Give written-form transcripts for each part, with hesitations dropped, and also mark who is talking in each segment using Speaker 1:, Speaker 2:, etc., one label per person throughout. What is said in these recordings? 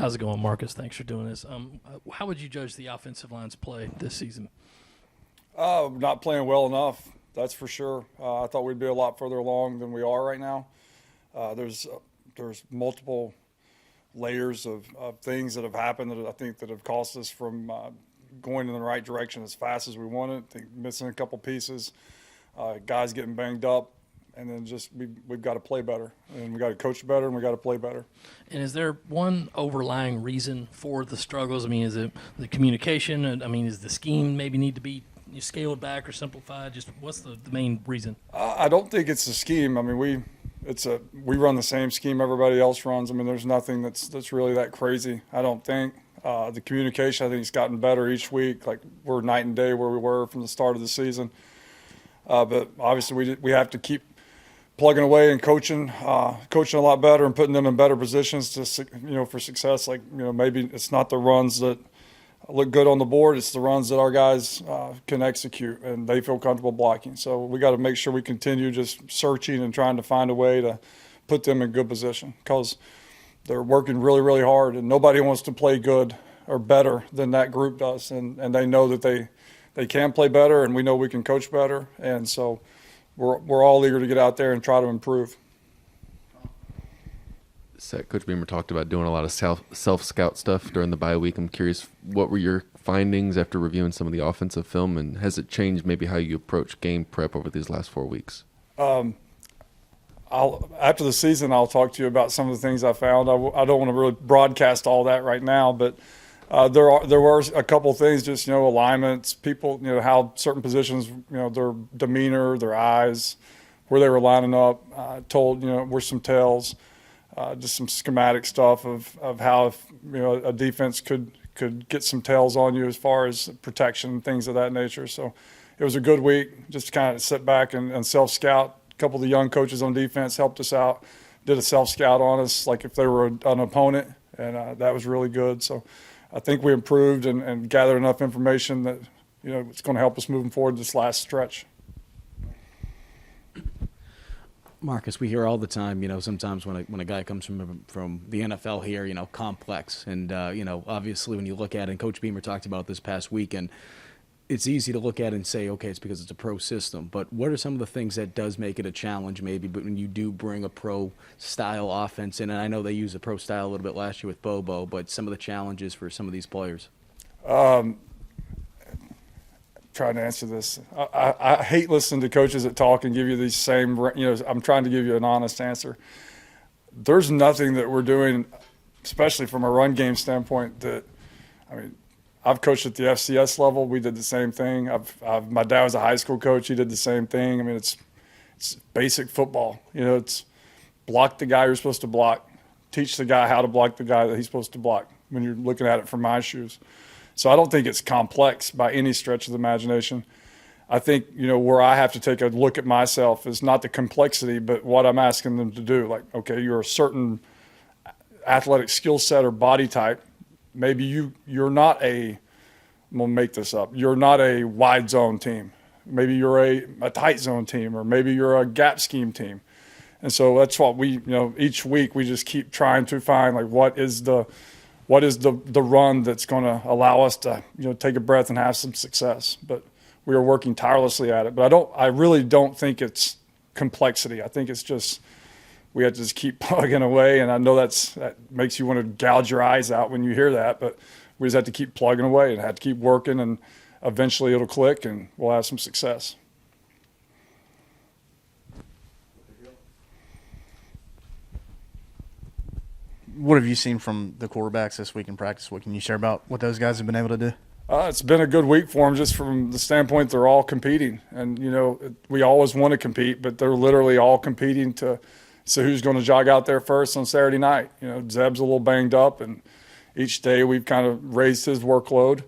Speaker 1: How's it going, Marcus? Thanks for doing this. How would you judge the offensive line's play this season?
Speaker 2: Not playing well enough, that's for sure. I thought we'd be a lot further along than we are right now. There's multiple layers of things that have happened that I think that have cost us from going in the right direction as fast as we wanted. I think missing a couple pieces, guys getting banged up, and then just we've got to play better, and we got to coach better, and we got to play better.
Speaker 1: And is there one overlying reason for the struggles? I memean, is it the communication? I mean, is the scheme maybe need to be scaled back or simplified? Just what's the main reason?
Speaker 2: I don't think it's the scheme. I mean, we run the same scheme everybody else runs. I mean, there's nothing that's really that crazy, I don't think. The communication, I think, has gotten better each week. Like, we're night and day where we were from the start of the season. But obviously we have to keep plugging away and coaching a lot better and putting them in better positions to, for success. Like, maybe it's not the runs that look good on the board, it's the runs that our guys can execute and they feel comfortable blocking. So we got to make sure we continue just searching and trying to find a way to put them in good position, because they're working really, really hard, and nobody wants to play good or better than that group does. And they know that they can play better, and we know we can coach better. And so we're all eager to get out there and try to improve.
Speaker 3: Coach Beamer talked about doing a lot of self-scout stuff during the bye week. I'm curious, what were your findings after reviewing some of the offensive film, and has it changed maybe how you approach game prep over these last 4 weeks?
Speaker 2: After the season, I'll talk to you about some of the things I found. I don't want to really broadcast all that right now, but there were a couple of things, just, alignments, people, how certain positions, their demeanor, their eyes, where they were lining up, were some tells, just some schematic stuff of how, a defense could get some tells on you as far as protection and things of that nature. So it was a good week, just to kind of sit back and self-scout. A couple of the young coaches on defense helped us out, did a self-scout on us, like if they were an opponent, and that was really good. So I think we improved and gathered enough information that, it's going to help us moving forward this last stretch.
Speaker 4: Marcus, we hear all the time, sometimes when a guy comes from the NFL here, complex. And, obviously when you look at it, and Coach Beamer talked about this past weekend, it's easy to look at it and say, okay, it's because it's a pro system. But what are some of the things that does make it a challenge maybe, but when you do bring a pro-style offense in? And I know they used a pro style a little bit last year with Bobo, but some of the challenges for some of these players.
Speaker 2: Trying to answer this. I hate listening to coaches that talk and give you these same, I'm trying to give you an honest answer. There's nothing that we're doing, especially from a run game standpoint, I've coached at the FCS level. We did the same thing. My dad was a high school coach. He did the same thing. It's basic football. It's block the guy you're supposed to block, teach the guy how to block the guy that he's supposed to block when you're looking at it from my shoes. So I don't think it's complex by any stretch of the imagination. I think, where I have to take a look at myself is not the complexity, but what I'm asking them to do. Like, okay, you're a certain athletic skill set or body type. Maybe you're not I'm going to make this up, you're not a wide zone team. Maybe you're a tight zone team, or maybe you're a gap scheme team. And so that's what we, each week we just keep trying to find, like, what is the run that's going to allow us to, take a breath and have some success. But we are working tirelessly at it. But I really don't think it's complexity. I think it's just, we have to just keep plugging away, and I know that makes you want to gouge your eyes out when you hear that, but we just have to keep plugging away and have to keep working, and eventually it'll click and we'll have some success.
Speaker 5: What have you seen from the quarterbacks this week in practice? What can you share about what those guys have been able to do?
Speaker 2: It's been a good week for them, just from the standpoint they're all competing. And, we always want to compete, but they're literally all competing to – so who's going to jog out there first on Saturday night? Zeb's a little banged up, and each day we've kind of raised his workload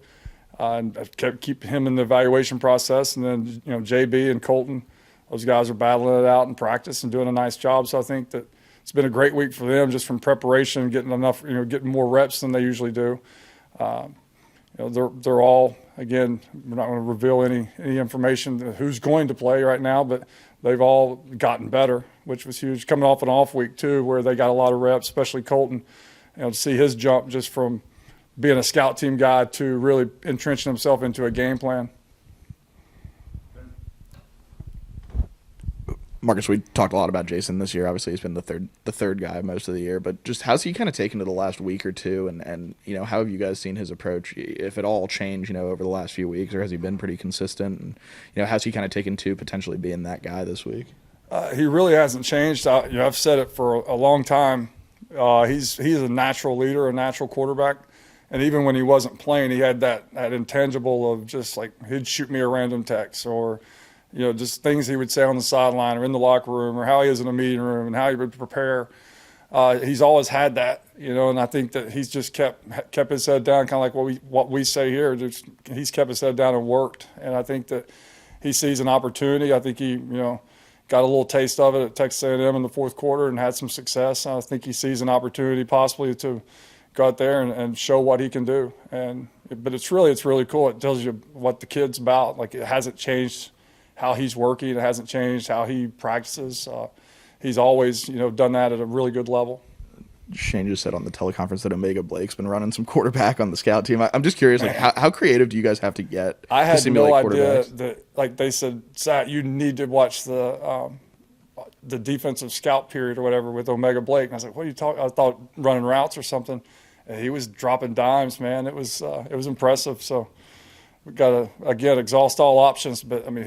Speaker 2: and kept keeping him in the evaluation process. And then, JB and Colton, those guys are battling it out in practice and doing a nice job. So I think that it's been a great week for them, just from preparation, getting getting more reps than they usually do. They're all, again, we're not going to reveal any information who's going to play right now, but they've all gotten better, which was huge. Coming off an off week too, where they got a lot of reps, especially Colton, to see his jump just from being a scout team guy to really entrenching himself into a game plan.
Speaker 6: Marcus, we talked a lot about Jason this year. Obviously, he's been the third guy most of the year. But just how's he kind of taken to the last week or two, and how have you guys seen his approach, if at all, change over the last few weeks, or has he been pretty consistent? And how's he kind of taken to potentially being that guy this week?
Speaker 2: He really hasn't changed. I've said it for a long time. He's a natural leader, a natural quarterback. And even when he wasn't playing, he had that intangible of just like he'd shoot me a random text or just things he would say on the sideline or in the locker room or how he is in a meeting room and how he would prepare. He's always had that, and I think that he's just kept his head down, kind of like what we say here. He's kept his head down and worked. And I think that he sees an opportunity. I think he, got a little taste of it at Texas A&M in the fourth quarter and had some success. I think he sees an opportunity possibly to go out there and show what he can do. But it's really cool. It tells you what the kid's about. Like, it hasn't changed how he's working. It hasn't changed how he practices. He's always, done that at a really good level.
Speaker 6: Shane just said on the teleconference that Omega Blake's been running some quarterback on the scout team. I'm just curious, like, how creative do you guys have to get
Speaker 2: I had
Speaker 6: to simulate
Speaker 2: no idea
Speaker 6: quarterbacks?
Speaker 2: that, like they said, Sat, you need to watch the defensive scout period or whatever with Omega Blake. And I was like, what are you talking? I thought running routes or something. And he was dropping dimes, man. It was impressive. So we got to, again, exhaust all options. But, I mean,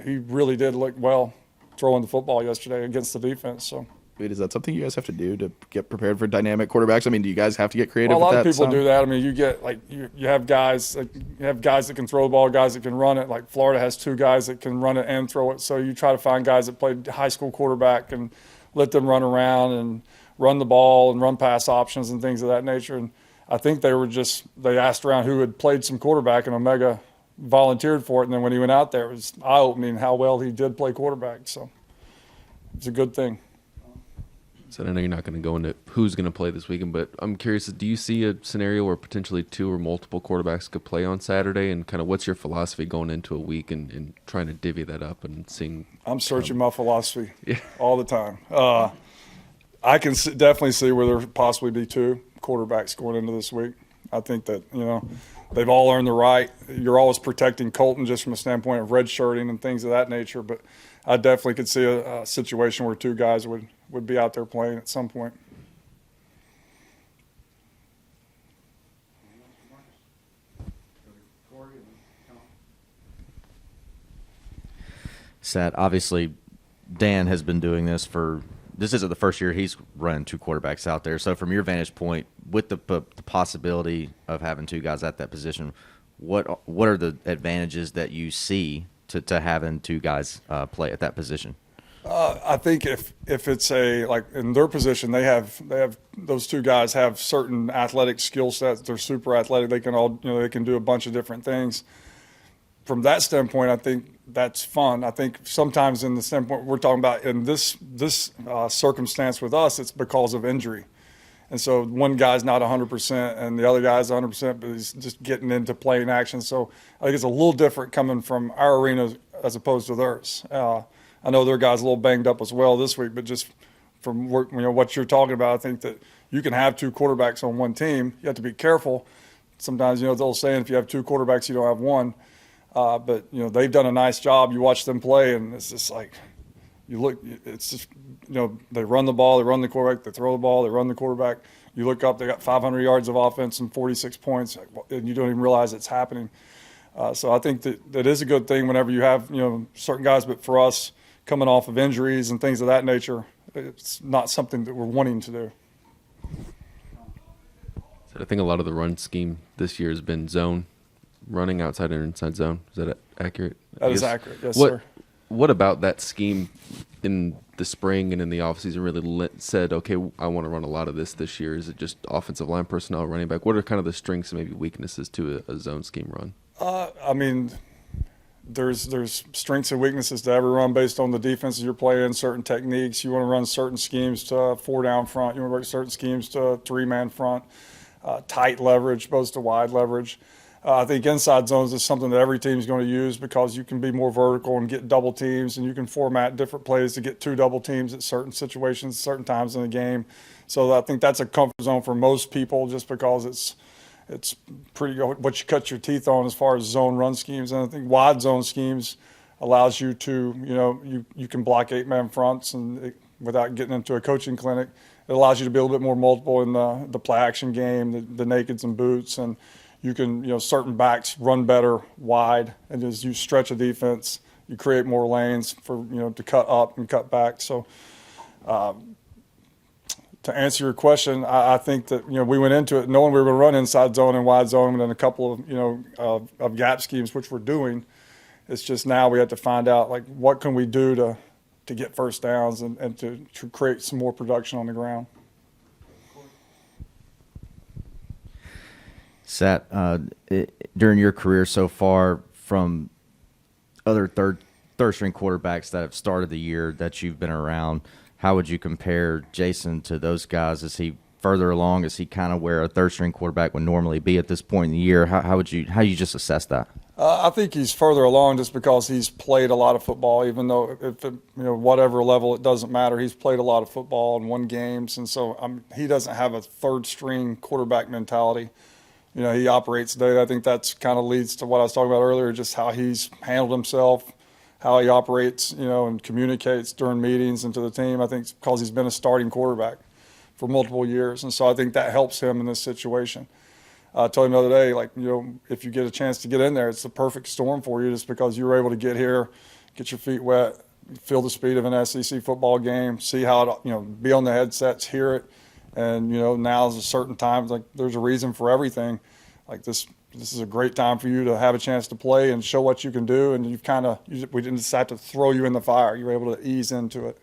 Speaker 2: he really did look well throwing the football yesterday against the defense. So.
Speaker 6: Wait, is that something you guys have to do to get prepared for dynamic quarterbacks? I mean, do you guys have to get creative?
Speaker 2: Well, a lot
Speaker 6: with
Speaker 2: of
Speaker 6: that
Speaker 2: people do that. I mean, you get you have guys that can throw the ball, guys that can run it. Like Florida has two guys that can run it and throw it. So you try to find guys that played high school quarterback and let them run around and run the ball and run pass options and things of that nature. And I think they asked around who had played some quarterback, and Omega volunteered for it. And then when he went out there, it was eye-opening how well he did play quarterback. So it's a good thing.
Speaker 3: So I know you're not going to go into who's going to play this weekend, but I'm curious, do you see a scenario where potentially two or multiple quarterbacks could play on Saturday? And kind of what's your philosophy going into a week and trying to divvy that up and seeing?
Speaker 2: I'm searching my philosophy all the time. I can definitely see where there possibly be two quarterbacks going into this week. I think that, they've all earned the right. You're always protecting Colton just from a standpoint of redshirting and things of that nature, but I definitely could see a situation where two guys would be out there playing at some point.
Speaker 7: Sat, obviously, Dan has been doing this this isn't the first year he's run two quarterbacks out there. So from your vantage point, with the possibility of having two guys at that position, what are the advantages that you see to having two guys play at that position?
Speaker 2: I think if it's in their position, they have those two guys have certain athletic skill sets. They're super athletic. They can they can do a bunch of different things. From that standpoint, I think that's fun. I think sometimes in the standpoint we're talking about in this circumstance with us, it's because of injury. And so one guy's not 100% and the other guy's 100%, but he's just getting into playing action. So I think it's a little different coming from our arena as opposed to theirs. I know their guy's a little banged up as well this week, but just from what you're talking about, I think that you can have two quarterbacks on one team. You have to be careful. Sometimes, they'll say if you have two quarterbacks, you don't have one. But, they've done a nice job. You watch them play, and it's just like it's just, they run the ball, they run the quarterback, they throw the ball, they run the quarterback. You look up, they got 500 yards of offense and 46 points, and you don't even realize it's happening. So I think that is a good thing whenever you have, certain guys. But for us, coming off of injuries and things of that nature, it's not something that we're wanting to do.
Speaker 3: So I think a lot of the run scheme this year has been zone, running outside and inside zone. Is that accurate?
Speaker 2: That is accurate, yes, sir.
Speaker 3: What about that scheme in the spring and in the offseason really said, okay, I want to run a lot of this year? Is it just offensive line personnel, running back? What are kind of the strengths and maybe weaknesses to a zone scheme run? I
Speaker 2: mean, there's strengths and weaknesses to every run based on the defenses you're playing, certain techniques. You want to run certain schemes to 4-down front. You want to run certain schemes to 3-man front, tight leverage opposed to wide leverage. I think inside zones is something that every team is going to use because you can be more vertical and get double teams, and you can format different plays to get 2 double teams at certain situations, certain times in the game. So I think that's a comfort zone for most people just because it's pretty good what you cut your teeth on as far as zone run schemes. And I think wide zone schemes allows you to, you can block 8-man fronts and without getting into a coaching clinic. It allows you to be a little bit more multiple in the play action game, the nakeds and boots, and you can, certain backs run better wide, and as you stretch a defense, you create more lanes for, to cut up and cut back. So to answer your question, I think that, we went into it knowing we were going to run inside zone and wide zone and then a couple of, of gap schemes, which we're doing. It's just now we have to find out, like, what can we do to get first downs and to create some more production on the ground.
Speaker 7: Sat, during your career so far, from other third string quarterbacks that have started the year that you've been around, how would you compare Jason to those guys? Is he further along? Is he kind of where a third string quarterback would normally be at this point in the year? How you just assess that?
Speaker 2: I think he's further along just because he's played a lot of football, even though whatever level, it doesn't matter. He's played a lot of football and won games, and so he doesn't have a third string quarterback mentality. He operates today. I think that's kind of leads to what I was talking about earlier, just how he's handled himself, how he operates, and communicates during meetings and to the team. I think it's because he's been a starting quarterback for multiple years, and so I think that helps him in this situation. I told him the other day, like, if you get a chance to get in there, it's the perfect storm for you just because you were able to get here, get your feet wet, feel the speed of an SEC football game, see how it, be on the headsets, hear it. And, now is a certain time, like, there's a reason for everything. Like, this is a great time for you to have a chance to play and show what you can do. And we didn't decide to throw you in the fire. You were able to ease into it.